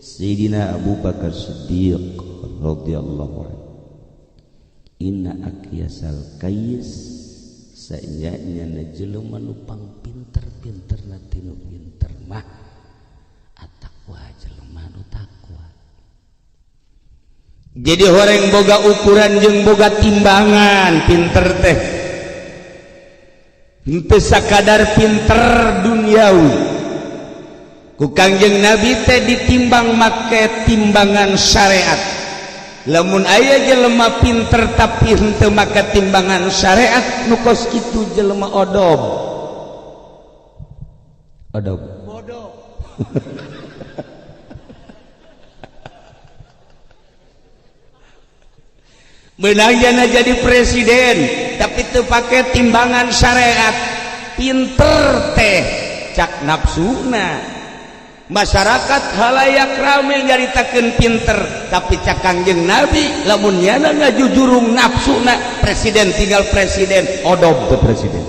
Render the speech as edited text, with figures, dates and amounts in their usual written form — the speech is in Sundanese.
Sayyidina Abu Bakar Siddiq radhiyallahu anhu, inna akyasal kais saenyanya na jelema nu pang pinter-pinter na tinu pinter mah atakwa jelema nu takwa. Jadi horeng boga ukuran jeung boga timbangan pinter teh henteu sakadar pinter duniawi. Ku Kangjeng Nabi teh ditimbang make timbangan syariat. Lamun aya jelema pinter tapi henteu make timbangan syariat, nu kos kitu jelema odob. Odob. Bodoh. Menangnya jadi presiden tapi teu pake timbangan syariat, pinter teh cak nafsuna. Masyarakat halayak rame nyaritakeun pinter tapi cak Kangjeng Nabi lamun nyana ngajujurung nafsuna, presiden tinggal presiden, odob teu presiden.